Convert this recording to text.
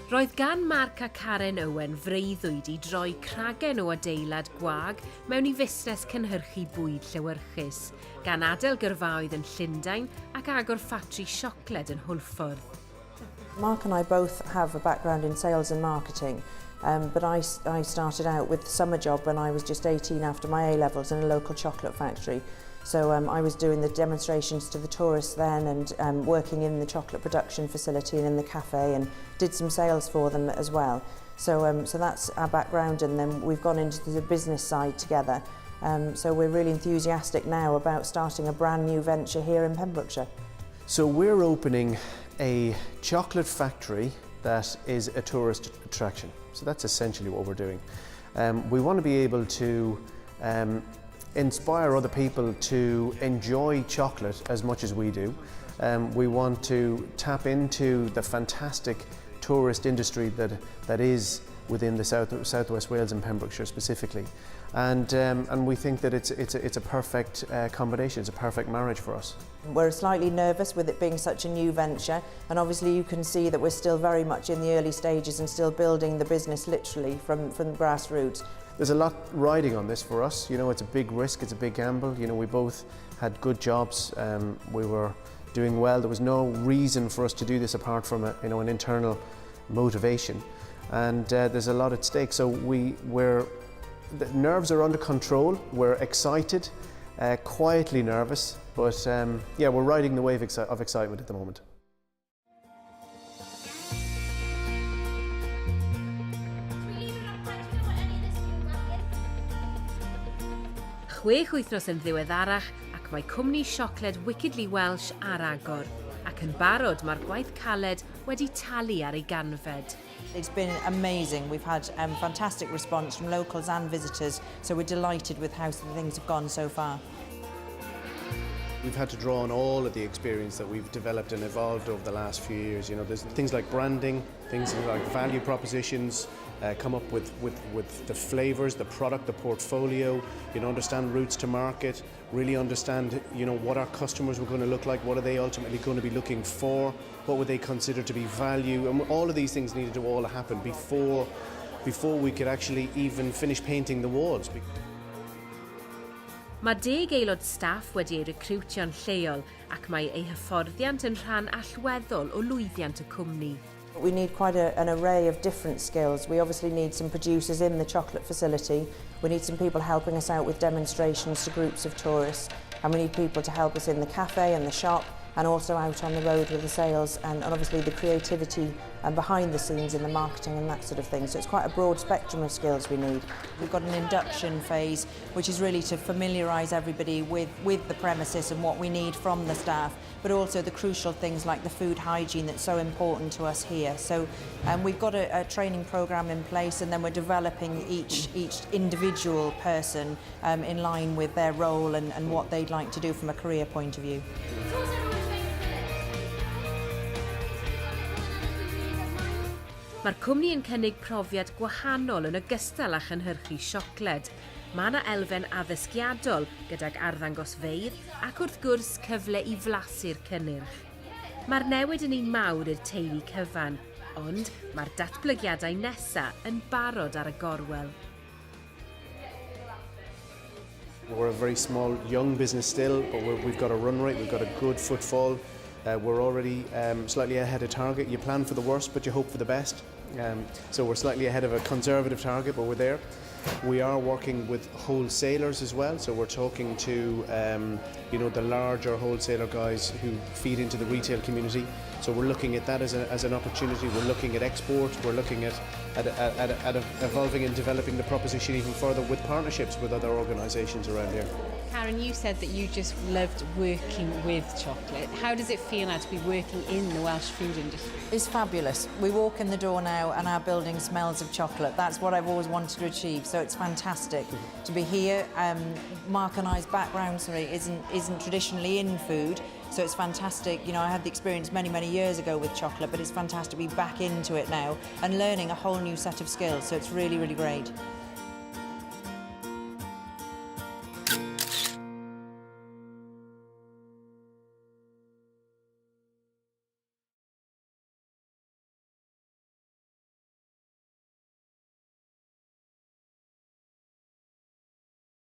Roedd gan Mark a Karen Owen freuddwyd i droi cragen o adeilad gwag mewn i fusnes cynhyrchu bwyd llewyrchus, gan adael gyrfaoedd yn Llundain ac agor ffatri siocled yn Hwlffordd. Mark and I both have a background in sales and marketing, but I started out with the summer job when I was just 18 after my A-levels in a local chocolate factory. So I was doing the demonstrations to the tourists then and working in the chocolate production facility and in the cafe and did some sales for them as well. So that's our background, and then we've gone into the business side together. So we're really enthusiastic now about starting a brand new venture here in Pembrokeshire. So we're opening a chocolate factory that is a tourist attraction. So that's essentially what we're doing. We want to be able to inspire other people to enjoy chocolate as much as we do. We want to tap into the fantastic tourist industry that is within the Southwest Wales and Pembrokeshire specifically. And we think that it's a perfect combination, it's a perfect marriage for us. We're slightly nervous with it being such a new venture, and obviously you can see that we're still very much in the early stages and still building the business literally from the grassroots. There's a lot riding on this for us. You know, it's a big risk, it's a big gamble. You know, we both had good jobs, we were doing well. There was no reason for us to do this apart from an internal motivation. And there's a lot at stake, so the nerves are under control. We're excited, quietly nervous, but yeah, we're riding the wave of excitement at the moment. Chwech wythnos yn ddiweddarach ac mae cwmni siocled wickedly Welsh ar agor, ac yn barod mae'r gwaith caled wedi talu ar ei ganfed. It's been amazing. We've had fantastic response from locals and visitors, so we're delighted with how things have gone so far. We've had to draw on all of the experience that we've developed and evolved over the last few years. You know, there's things like branding, things like value propositions, come up with the flavours, the product, the portfolio, you know, understand routes to market, really understand, you know, what our customers were going to look like, what are they ultimately going to be looking for, what would they consider to be value, and all of these things needed to all happen before we could actually even finish painting the walls. Mae 10 aelod staff wedi ei recriwtio'n lleol ac mae ei hyfforddiant yn rhan allweddol o lwyddiant y cwmni. We need quite an array of different skills. We obviously need some producers in the chocolate facility. We need some people helping us out with demonstrations to groups of tourists. And we need people to help us in the cafe and the shop, and also out on the road with the sales and obviously the creativity and behind the scenes in the marketing and that sort of thing. So it's quite a broad spectrum of skills we need. We've got an induction phase, which is really to familiarise everybody with the premises and what we need from the staff, but also the crucial things like the food hygiene that's so important to us here. So we've got a training programme in place, and then we're developing each individual person in line with their role and what they'd like to do from a career point of view. Mae'r cwmni yn cynnig profiad gwahanol yn ogystal â chynhyrchu siocled. Mae yna elfen addysgiadol gydag arddangosfeydd ac wrth gwrs cyfle i flasu'r cynnyrch. Mae'r newid yn un mawr i'r teulu cyfan, ond mae'r datblygiadau nesaf yn barod ar y gorwel. We're a very small, young business still, but we've got a run rate, we've got a good footfall. We're already slightly ahead of target. You plan for the worst, but you hope for the best. So we're slightly ahead of a conservative target, but we're there. We are working with wholesalers as well, so we're talking to you know, the larger wholesaler guys who feed into the retail community. So we're looking at that as an opportunity. We're looking at export. We're looking at evolving and developing the proposition even further with partnerships with other organisations around here. Karen, you said that you just loved working with chocolate. How does it feel now to be working in the Welsh food industry? It's fabulous. We walk in the door now and our building smells of chocolate. That's what I've always wanted to achieve, so it's fantastic to be here. Mark and I's background isn't traditionally in food, so it's fantastic. You know, I had the experience many years ago with chocolate, but it's fantastic to be back into it now and learning a whole new set of skills, so it's really great.